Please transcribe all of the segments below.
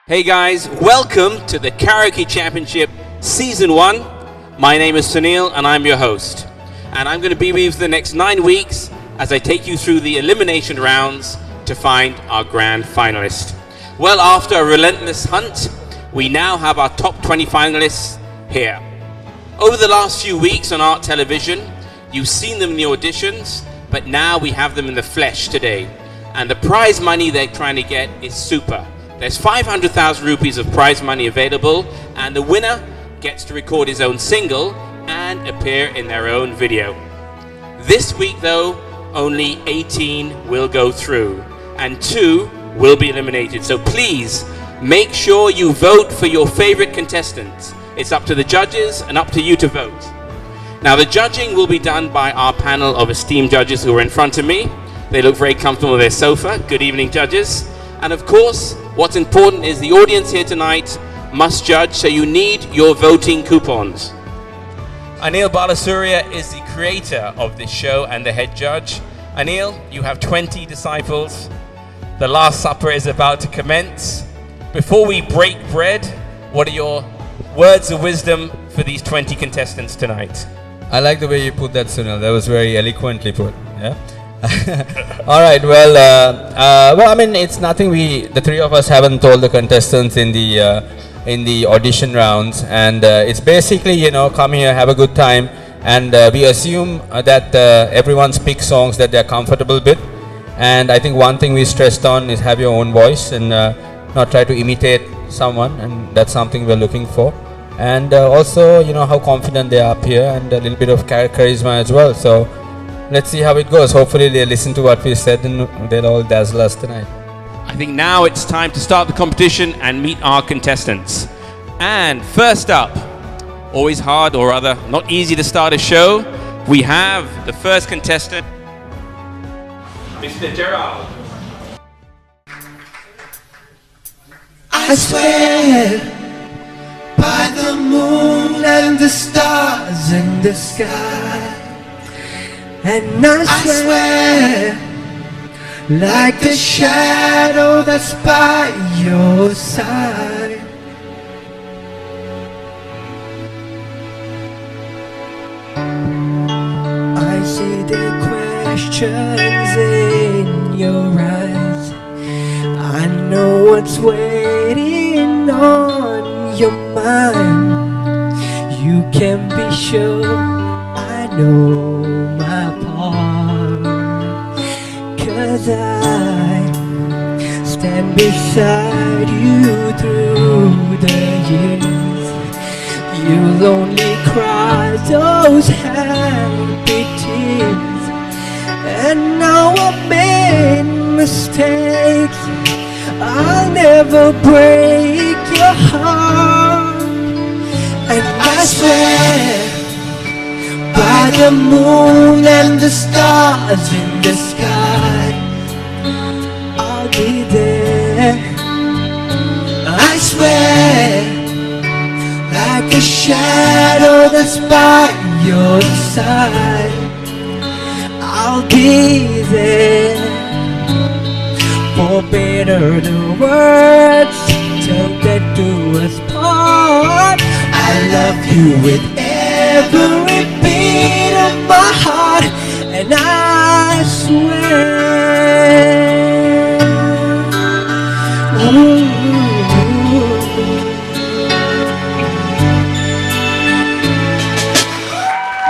Hey guys, welcome to the Karaoke Championship Season 1. My name is Sunil and I'm your host. And I'm going to be with you for the next 9 weeks as I take you through the elimination rounds to find our grand finalist. Well, after a relentless hunt, we now have our top 20 finalists here. Over the last few weeks on Art Television, you've seen them in the auditions, but now we have them in the flesh today. And the prize money they're trying to get is super. There's 500,000 rupees of prize money available, and the winner gets to record his own single and appear in their own video. This week though, only 18 will go through and 2 will be eliminated. So please make sure you vote for your favorite contestants. It's up to the judges and up to you to vote. Now the judging will be done by our panel of esteemed judges who are in front of me. They look very comfortable on their sofa. Good evening, judges. And of course, what's important is the audience here tonight must judge, so you need your voting coupons. Anil Balasuriya is the creator of this show and the head judge. Anil, you have 20 disciples. The Last Supper is about to commence. Before we break bread, what are your words of wisdom for these 20 contestants tonight? I like the way you put that, Sunil. That was very eloquently put. Yeah. All right. Well, I mean, it's nothing. The three of us haven't told the contestants in the audition rounds, and it's basically, come here, have a good time, and we assume that everyone's pick songs that they're comfortable with. And I think one thing we stressed on is have your own voice and not try to imitate someone, and that's something we're looking for. And also, how confident they are up here, and a little bit of charisma as well. So let's see how it goes. Hopefully they listen to what we said and they'll all dazzle us tonight. I think now it's time to start the competition and meet our contestants. And first up, always hard or rather not easy to start a show, we have the first contestant, Mr. Gerald. I swear by the moon and the stars in the sky, and I swear like the shadow that's by your side. I see the questions in your eyes. I know what's waiting on your mind. You can be sure I know my part, 'cause I stand beside you through the years. You'll only cry those happy tears. And now I've made mistakes, I'll never break your heart. And I swear by the moon and the stars in the sky, I'll be there. I swear like a shadow that's by your side, I'll be there. For better the words till death do us part. I love you with every beat of my heart, and I swear. Ooh.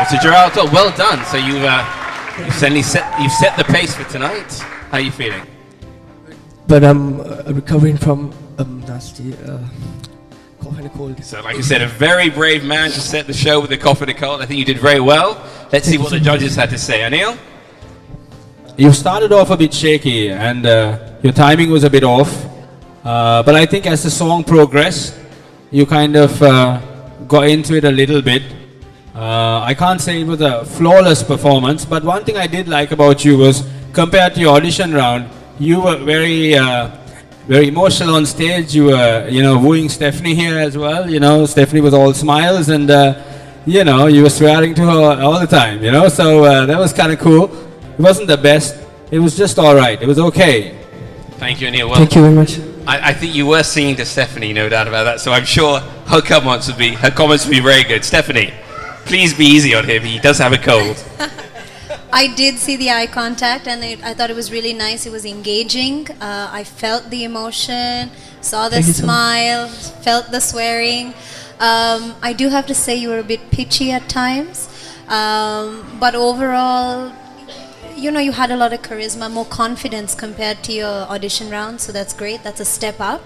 Mr. Geraldo, well done. So you've set the pace for tonight. How are you feeling? But I'm recovering from nasty cough and a cold. So like you said, a very brave man to set the show with a cough and a cold. I think you did very well. Let's see what the judges had to say. Anil? You started off a bit shaky, and your timing was a bit off. But I think as the song progressed, you kind of got into it a little bit. I can't say it was a flawless performance, but one thing I did like about you was, compared to your audition round, you were very emotional on stage. You were, wooing Stephanie here as well. Stephanie was all smiles, and you were swearing to her all the time. So that was kind of cool. It wasn't the best. It was just all right. It was okay. Thank you, Anil. Well, thank you very much. I think you were singing to Stephanie, no doubt about that. So I'm sure her comments would be very good. Stephanie, please be easy on him. He does have a cold. I did see the eye contact, and I thought it was really nice. It was engaging. I felt the emotion, saw the smile, felt the swearing. I do have to say you were a bit pitchy at times, but overall, you know, you had a lot of charisma, more confidence compared to your audition round, so that's great. That's a step up.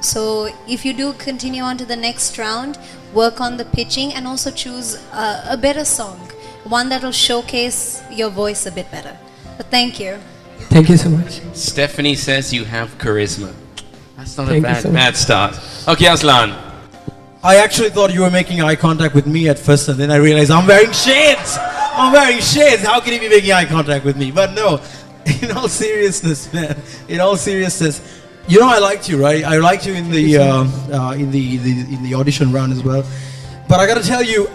So if you do continue on to the next round, work on the pitching and also choose a better song, one that will showcase your voice a bit better. But thank you. Thank you so much. Stephanie says you have charisma. That's not a bad start. Okay, Aslan. I actually thought you were making eye contact with me at first, and then I realized I'm wearing shades. I'm wearing shades. How can he be making eye contact with me? But no, in all seriousness, man. In all seriousness, you know I liked you, right? I liked you in the audition round as well. But I gotta tell you,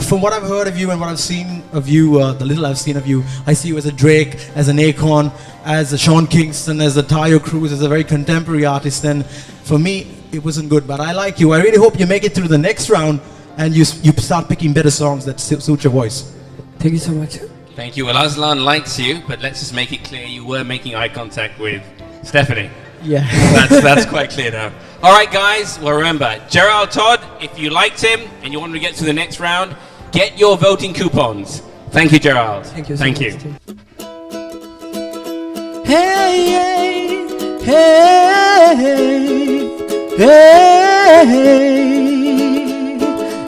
from what I've heard of you and what I've seen of you, the little I've seen of you, I see you as a Drake, as an Akon, as a Sean Kingston, as a Tayo Cruz, as a very contemporary artist. And for me, it wasn't good. But I like you. I really hope you make it through the next round and you start picking better songs that suit your voice. Thank you so much. Thank you. Well, Aslan likes you, but let's just make it clear you were making eye contact with Stephanie. Yeah. That's quite clear now. All right, guys. Well, remember, Gerald Todd, if you liked him and you want to get to the next round, get your voting coupons. Thank you, Gerald. Thank you so Thank much. you. Hey, hey, hey, hey,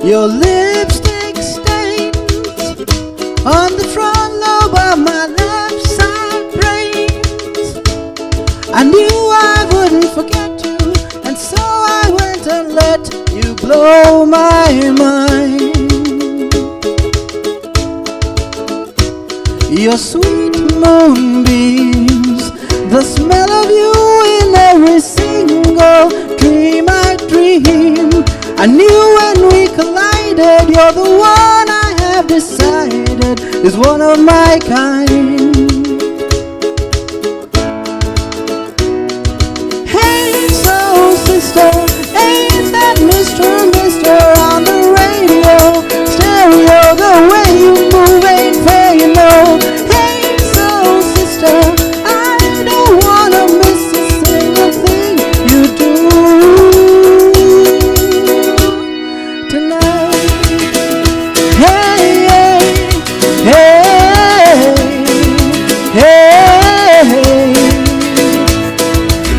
your lipstick stains on the front lobe of my left side brains. I knew I wouldn't forget you, and so I went and let you blow my mind. Your sweet moonbeams, the smell of you in every single dream I dream. I knew when we collided, you're the one I have decided is one of my kind. Hey, soul sister, ain't that Mr. on the radio? Stereo, the way you move ain't fair, you know. Hey, soul sister, I don't wanna miss a single thing you do tonight. Hey, hey, hey, hey.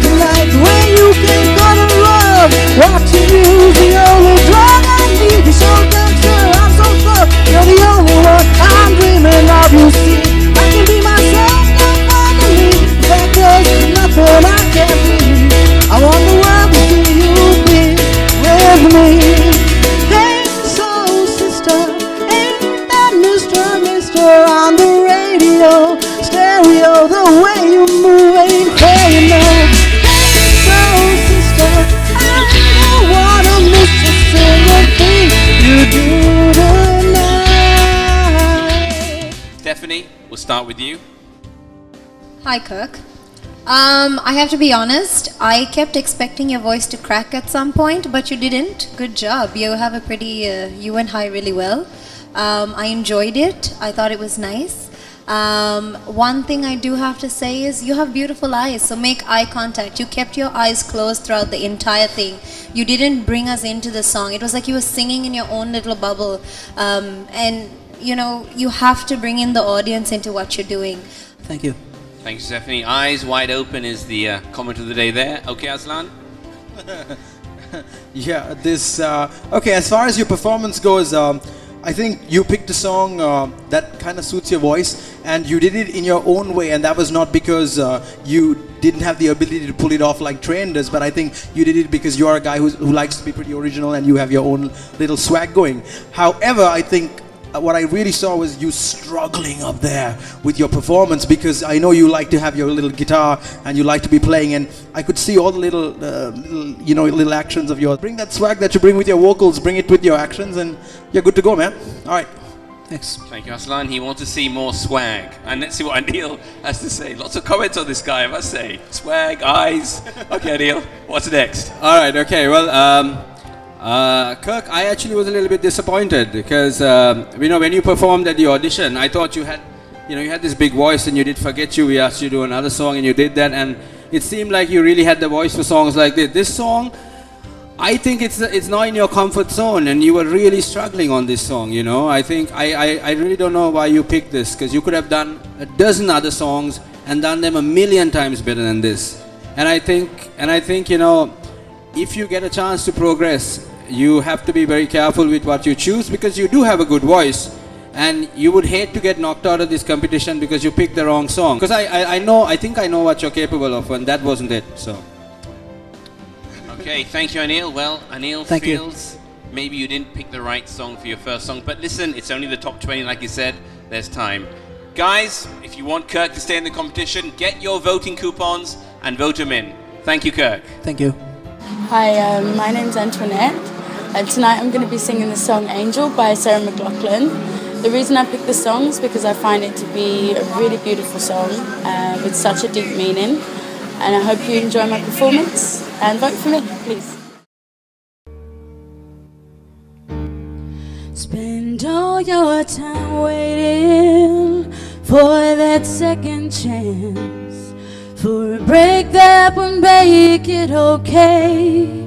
Tonight when you can't go to love, watching you's the only drug I need. You're so gangster, I'm so fucked. You're the only one I'm dreaming of. You see, I can be myself, not finally. In fact, there's nothing I can't be. I want the world to see you be with me. Hey, soul sister, ain't that Mr. on the radio? Stereo, the way you move ain't fair, you know. Hey, soul sister, I don't wanna miss a single thing you do tonight. Stephanie, we'll start with you. Hi, Kirk. I have to be honest, I kept expecting your voice to crack at some point, but you didn't. Good job. You have a pretty, you went high really well. I enjoyed it. I thought it was nice. One thing I do have to say is you have beautiful eyes, so make eye contact. You kept your eyes closed throughout the entire thing. You didn't bring us into the song. It was like you were singing in your own little bubble. And, you know, you have to bring in the audience into what you're doing. Thank you. Thanks, Stephanie. Eyes wide open is the comment of the day there. Okay, Aslan? Yeah, okay, as far as your performance goes, I think you picked a song that kind of suits your voice, and you did it in your own way, and that was not because you didn't have the ability to pull it off like Train does, but I think you did it because you are a guy who likes to be pretty original and you have your own little swag going. However, I think what I really saw was you struggling up there with your performance, because I know you like to have your little guitar and you like to be playing, and I could see all the little actions of yours. Bring that swag that you bring with your vocals, bring it with your actions, and you're good to go, man. All right. Thanks. Thank you, Aslan. He wants to see more swag. And let's see what Anil has to say. Lots of comments on this guy, I must say. Swag, eyes. Okay, Anil, what's next? All right, okay. Well, Kirk, I actually was a little bit disappointed because, when you performed at the audition, I thought you had, you had this big voice and you did Forget You. We asked you to do another song and you did that. And it seemed like you really had the voice for songs like this. This song, I think it's not in your comfort zone, and you were really struggling on this song. I think I really don't know why you picked this, because you could have done a dozen other songs and done them a million times better than this. And I think if you get a chance to progress, you have to be very careful with what you choose, because you do have a good voice, and you would hate to get knocked out of this competition because you picked the wrong song. Because I think I know what you're capable of, and that wasn't it. So. Okay, thank you, Anil. Well, Anil feels maybe you didn't pick the right song for your first song, but listen, it's only the top 20, like you said. There's time. Guys, if you want Kirk to stay in the competition, get your voting coupons and vote him in. Thank you, Kirk. Thank you. Hi, my name's Antoinette, and tonight I'm going to be singing the song Angel by Sarah McLachlan. The reason I picked this song is because I find it to be a really beautiful song with such a deep meaning. And I hope you enjoy my performance and vote for me, please. Spend all your time waiting for that second chance, for a break that would make it okay.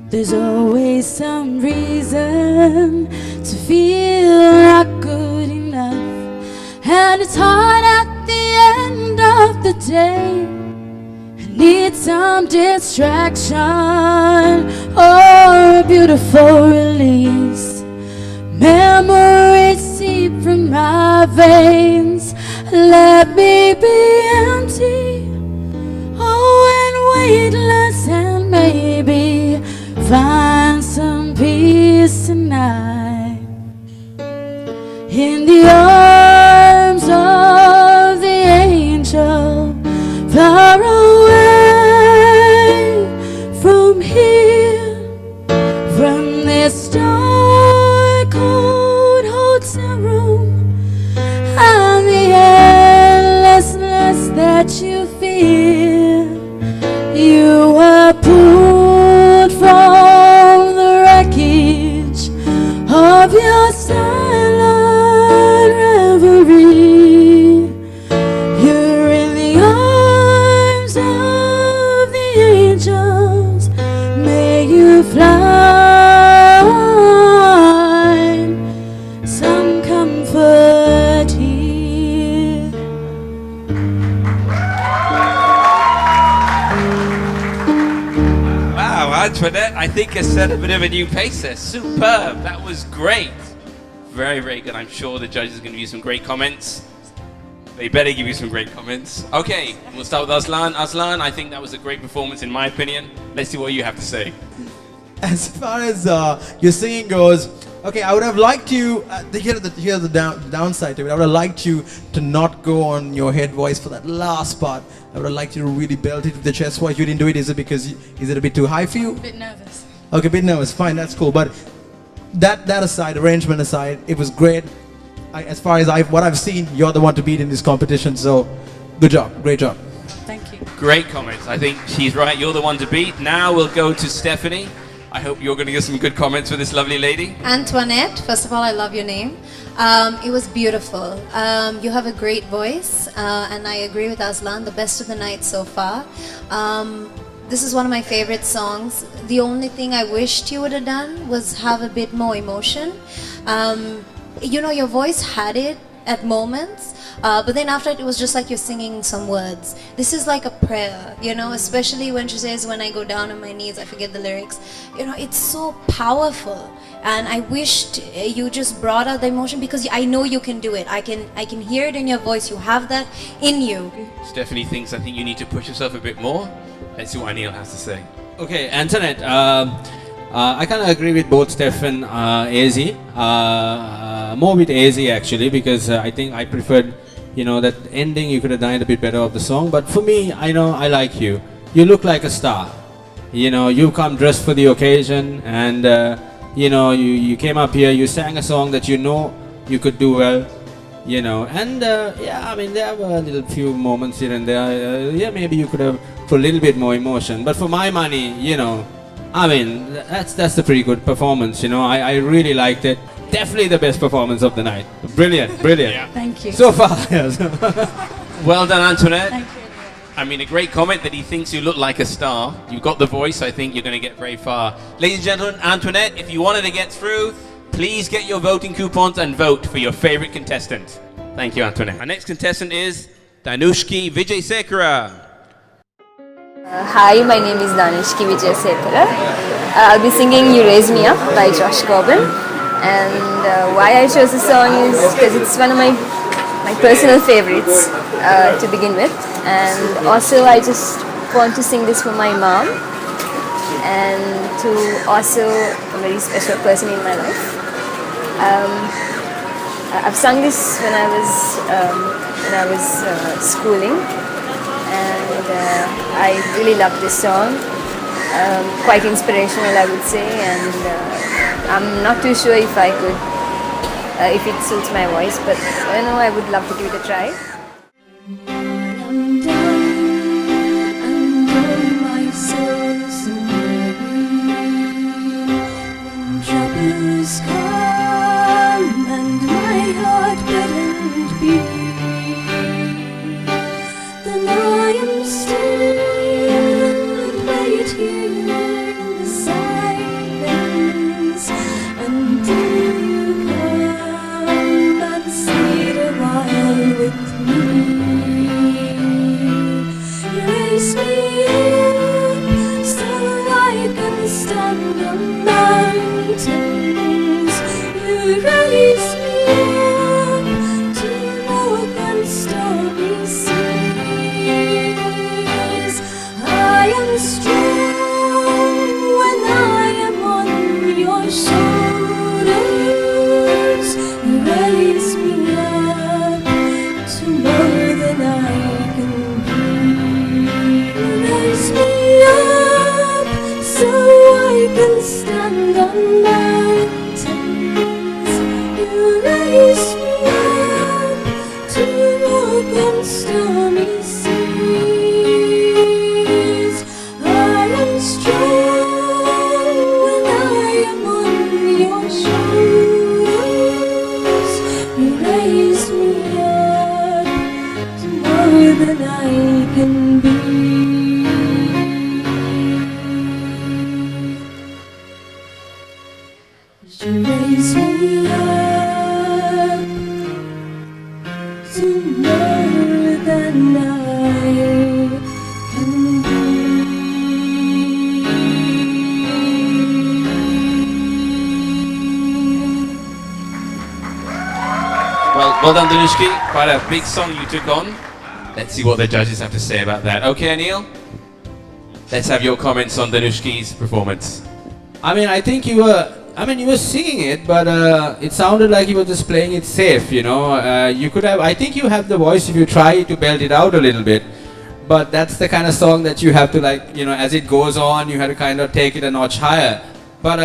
There's always some reason to feel not good enough, and it's hard at the end of the day. Need some distraction or a beautiful release. Memories seep from my veins. Let me be empty, oh, and weightless, and maybe find some peace tonight in the arms of the angel, far away from here, from this dark cold hotel room, and the endlessness that you feel. You were pulled from the wreckage of your silent reverie. You're in the arms of the angels. May you find some comfort here. Wow, Antoinette, I think has set a bit of a new pace there. Superb. That was great. Very, very good. I'm sure the judges are going to give you some great comments. They better give you some great comments. Okay, we'll start with Aslan. Aslan, I think that was a great performance in my opinion. Let's see what you have to say. As far as your singing goes, okay, I would have liked you, here's the downside to it, I would have liked you to not go on your head voice for that last part. I would have liked you to really belt it with the chest voice. You didn't do it, is it a bit too high for you? A bit nervous. Okay, a bit nervous, fine, that's cool. But that aside, arrangement aside, it was great. As far as what I've seen, you're the one to beat in this competition, so good job, great job. Thank you. Great comments. I think she's right. You're the one to beat. Now we'll go to Stephanie. I hope you're going to give some good comments for this lovely lady. Antoinette, first of all, I love your name. It was beautiful. You have a great voice, and I agree with Aslan, the best of the night so far. This is one of my favorite songs. The only thing I wished you would have done was have a bit more emotion. Your voice had it at moments, but then after it was just like you're singing some words. This is like a prayer, especially when she says, when I go down on my knees, I forget the lyrics. It's so powerful, and I wished you just brought out the emotion, because I know you can do it. I can hear it in your voice. You have that in you. Stephanie thinks I think you need to push yourself a bit more. Let's see what Anil has to say. Okay, Antoinette, I kind of agree with both Steph and AZ. More with AZ actually, because I think I preferred, that ending. You could have done it a bit better of the song. But for me, I know I like you. You look like a star. You come dressed for the occasion, and you came up here. You sang a song that you could do well, you know. And yeah, I mean, there were a little few moments here and there. Yeah, maybe you could have put a little bit more emotion. But for my money, you know, I mean, that's a pretty good performance, you know. I really liked it. Definitely the best performance of the night. Brilliant, brilliant. Yeah. Thank you. So far, yes. Well done, Antoinette. Thank you. I mean, a great comment that he thinks you look like a star. You've got the voice. I think you're going to get very far. Ladies and gentlemen, Antoinette, if you wanted to get through, please get your voting coupons and vote for your favorite contestant. Thank you, Antoinette. Our next contestant is Danushki Vijaysekara. Hi, my name is Danushki Vijaysekara. I'll be singing You Raise Me Up by Josh Groban. And why I chose the song is because it's one of my personal favorites to begin with. And also I just want to sing this for my mom and to also a very special person in my life. I've sung this when I was schooling, and I really love this song. Quite inspirational, I would say, and I'm not too sure if I could, if it suits my voice, but you know, I would love to give it a try. Troubles come and my heart couldn't beat, then I am still and wait here in the silence until you come and sit a while with me. You raise me up so I can stand on mountains. You raise me up to walk on stormy seas. I am strong when I am on your shoulders. You raise me up to more than I can be. You raise me up so I can stand on mountains. You raise me up to walk on stormy seas. I am strong when I am on your shoulders. You raise me up to more than I can be. You raise me up to more than I can be. Well done, Danushki. Quite a big song you took on. Let's see what the judges have to say about that. Okay, Anil? Let's have your comments on Danushki's performance. I mean, I think you were singing it, but it sounded like you were just playing it safe, you know. You could have, I think you have the voice if you try to belt it out a little bit, but that's the kind of song that you have to, like, you know, as it goes on, you have to kind of take it a notch higher. But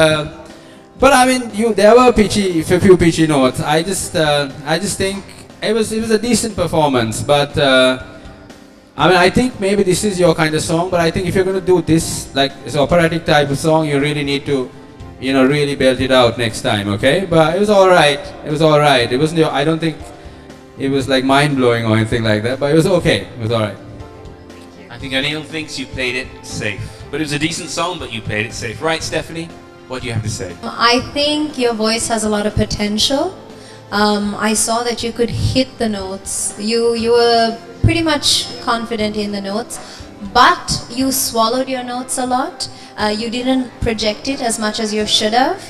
I mean, there were a few pitchy notes. I just think it was a decent performance, but I mean, I think maybe this is your kind of song, but I think if you're going to do this, like this operatic type of song, you really need to, you know, really belt it out next time, okay? But it was alright. It was alright. It wasn't, I don't think it was like mind-blowing or anything like that, but it was okay. It was alright. I think Anil thinks you played it safe. But it was a decent song, but you played it safe. Right, Stephanie? What do you have to say? I think your voice has a lot of potential. I saw that you could hit the notes. You were pretty much confident in the notes, but you swallowed your notes a lot. You didn't project it as much as you should have.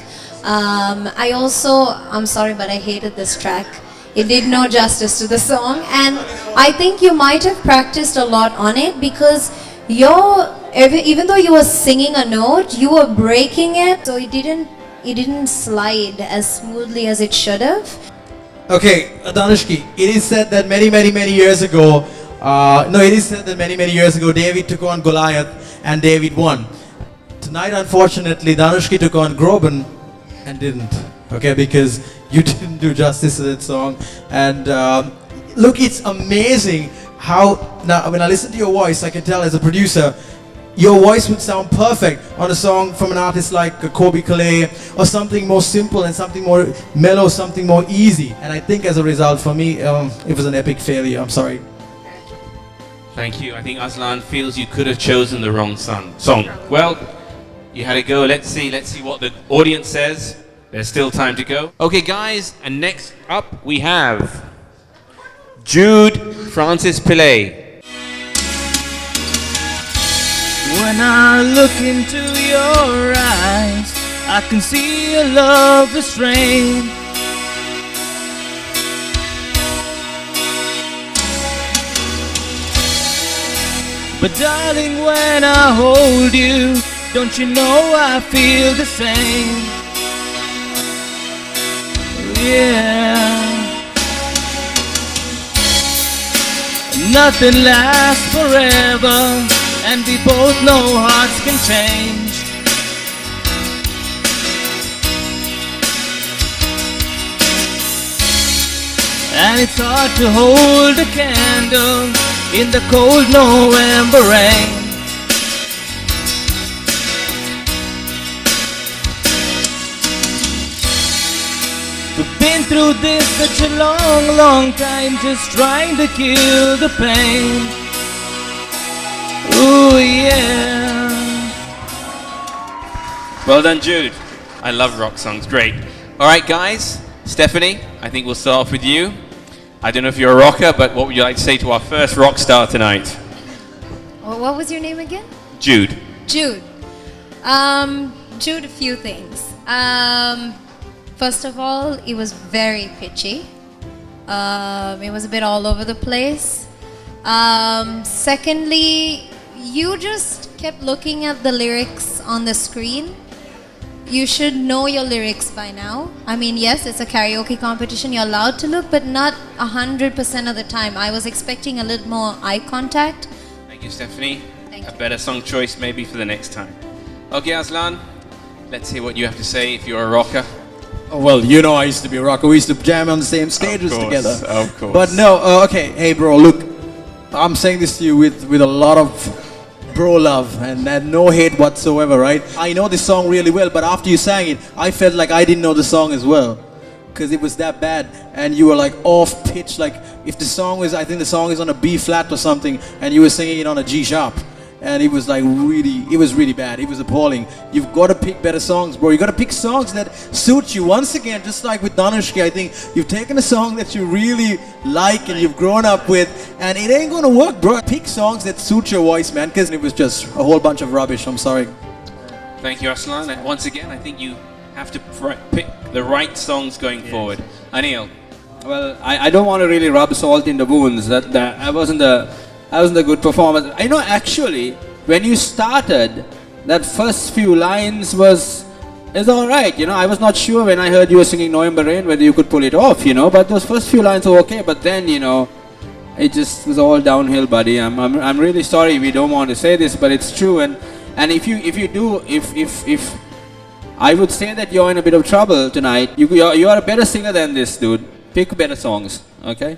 I'm sorry, but I hated this track. It did no justice to the song, and I think you might have practiced a lot on it, because even though you were singing a note, you were breaking it, so it didn't slide as smoothly as it should have. Okay, Danushki, it is said that many years ago, David took on Goliath and David won. Tonight, unfortunately, Danushki took on Groban and didn't. Okay, because you didn't do justice to that song. And look, it's amazing how, now when I listen to your voice, I can tell as a producer, your voice would sound perfect on a song from an artist like Kobe Calais, or something more simple and something more mellow, something more easy. And I think as a result, for me, it was an epic failure. I'm sorry. Thank you. I think Aslan feels you could have chosen the wrong song. Well, you had a go. Let's see what the audience says. There's still time to go. Okay, guys, and next up we have Jude Francis Pillay. When I look into your eyes, I can see your love restrained. But darling, when I hold you, don't you know I feel the same? Yeah. Nothing lasts forever, and we both know hearts can change. And it's hard to hold a candle in the cold November rain. We've been through this such a long, long time, just trying to kill the pain. Ooh, yeah. Well done, Jude. I love rock songs. Great. All right, guys. Stephanie, I think we'll start off with you. I don't know if you're a rocker, but what would you like to say to our first rock star tonight? Well, what was your name again? Jude. Jude. Jude, a few things. First of all, it was very pitchy. It was a bit all over the place. Secondly, you just kept looking at the lyrics on the screen. You should know your lyrics by now. I mean, yes, it's a karaoke competition. You're allowed to look, but not 100% of the time. I was expecting a little more eye contact. Thank you, Stephanie. Thank a you. better song choice maybe for the next time. Okay, Aslan, let's hear what you have to say if you're a rocker. Oh, well, you know I used to be a rocker. We used to jam on the same stages together. Of course. But no, okay, hey bro, look, I'm saying this to you with a lot of bro love and no hate whatsoever, right? I know this song really well, but after you sang it, I felt like I didn't know the song as well, because it was that bad, and you were like off pitch, like if the song was, I think the song is on a B flat or something, and you were singing it on a G sharp. And it was like it was really bad. It was appalling. You've got to pick better songs, bro. You got to pick songs that suit you. Once again, just like with Danushki, I think you've taken a song that you really like and you've grown up with, and it ain't gonna work, bro. Pick songs that suit your voice, man, because it was just a whole bunch of rubbish. I'm sorry. Thank you, Aslan. And once again, I think you have to pick the right songs going forward. Anil. Well, I don't want to really rub salt in the wounds. That I wasn't a good performance. I know actually when you started, that first few lines is all right. You know, I was not sure when I heard you were singing November Rain whether you could pull it off. You know, but those first few lines were okay. But then you know, it just was all downhill, buddy. I'm really sorry. We don't want to say this, but it's true. And if I would say that you're in a bit of trouble tonight. You are a better singer than this, dude. Pick better songs, okay?